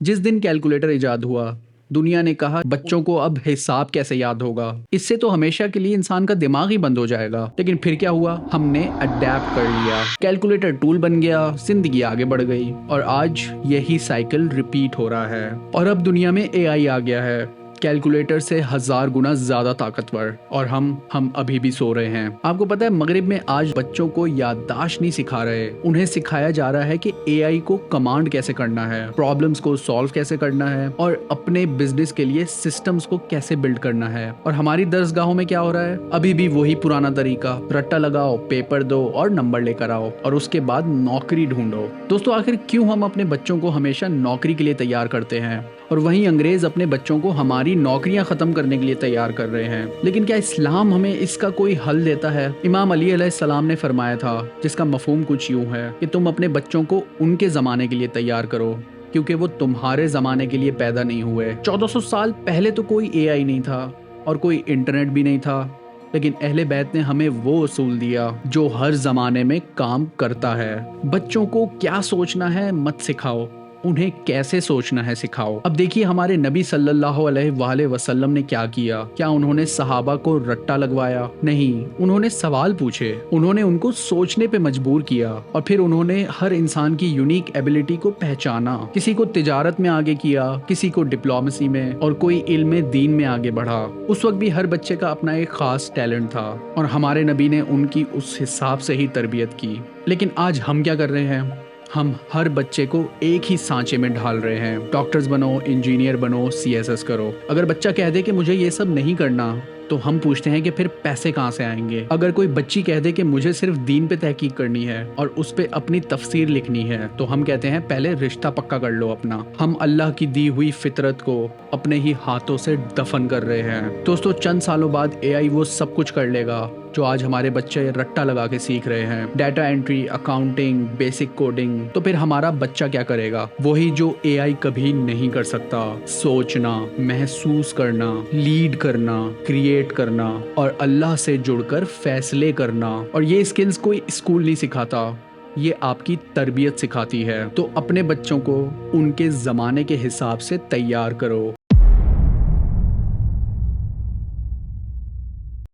जिस दिन कैलकुलेटर इजाद हुआ, दुनिया ने कहा बच्चों को अब हिसाब कैसे याद होगा, इससे तो हमेशा के लिए इंसान का दिमाग ही बंद हो जाएगा। लेकिन फिर क्या हुआ, हमने अडेप्ट कर लिया, कैलकुलेटर टूल बन गया, जिंदगी आगे बढ़ गई और आज यही साइकिल रिपीट हो रहा है। और अब दुनिया में एआई आ गया है, कैलकुलेटर से 1000 गुना ज्यादा ताकतवर, और हम अभी भी सो रहे हैं। आपको पता है मगरिब में आज बच्चों को याददाश्त नहीं सिखा रहे, उन्हें सिखाया जा रहा है कि एआई को कमांड कैसे करना है, प्रॉब्लम्स को सॉल्व कैसे करना है और अपने बिजनेस के लिए सिस्टम्स को कैसे बिल्ड करना है। और हमारी दरसगाहों में क्या हो रहा है, अभी भी वही पुराना तरीका, रट्टा लगाओ, पेपर दो और नंबर लेकर आओ और उसके बाद नौकरी ढूंढो। दोस्तों, आखिर क्यों हम अपने बच्चों को हमेशा नौकरी के लिए तैयार करते हैं और वहीं अंग्रेज अपने बच्चों को हमारी नौकरियां खत्म करने के लिए तैयार कर रहे हैं? लेकिन क्या इस्लाम हमें इसका कोई हल देता है? इमाम अली अलैहिस्सलाम ने फरमाया था, जिसका मफहूम कुछ यूं है कि तुम अपने बच्चों को उनके ज़माने के लिए तैयार करो, क्योंकि वो तुम्हारे ज़माने के लिए पैदा नहीं हुए। 1400 साल पहले तो कोई एआई नहीं था और कोई इंटरनेट भी नहीं था, लेकिन अहले बैत ने हमें वो उसूल दिया जो हर ज़माने में काम करता है। बच्चों को क्या सोचना है मत सिखाओ, उन्हें कैसे सोचना है सिखाओ। अब देखिए हमारे नबी सल्लल्लाहु अलैहि वसल्लम ने क्या किया। क्या उन्होंने सहाबा को रट्टा लगवाया? नहीं, उन्होंने सवाल पूछे, उन्होंने उनको सोचने पे मजबूर किया और फिर उन्होंने हर इंसान की यूनिक एबिलिटी को पहचाना। किसी को तिजारत में आगे किया, किसी को डिप्लोमेसी में और कोई इल्म दीन में आगे बढ़ा। उस वक्त भी हर बच्चे का अपना एक खास टैलेंट था और हमारे नबी ने उनकी उस हिसाब से ही तरबियत की। लेकिन आज हम क्या कर रहे हैं, हम हर बच्चे को एक ही सांचे में ढाल रहे हैं। डॉक्टर्स बनो, इंजीनियर बनो, सीएसएस करो। अगर बच्चा कह दे कि मुझे ये सब नहीं करना, तो हम पूछते हैं कि फिर पैसे कहाँ से आएंगे। अगर कोई बच्ची कह दे कि मुझे सिर्फ दीन पे तहकीक करनी है और उस पे अपनी तफसीर लिखनी है, तो हम कहते हैं पहले रिश्ता पक्का कर लो अपना। हम अल्लाह की दी हुई फितरत को अपने ही हाथों से दफन कर रहे हैं। दोस्तों, चंद सालों बाद एआई वो सब कुछ कर लेगा जो आज हमारे बच्चे रट्टा लगा के सीख रहे हैं, data entry, accounting, basic coding. तो फिर हमारा बच्चा क्या करेगा? वही जो एआई कभी नहीं कर सकता, सोचना, महसूस करना, लीड करना, क्रिएट करना और अल्लाह से जुड़कर फैसले करना। और ये स्किल्स कोई स्कूल नहीं सिखाता, ये आपकी तरबियत सिखाती है। तो अपने बच्चों को उनके ज़माने के हिसाब से तैयार करो।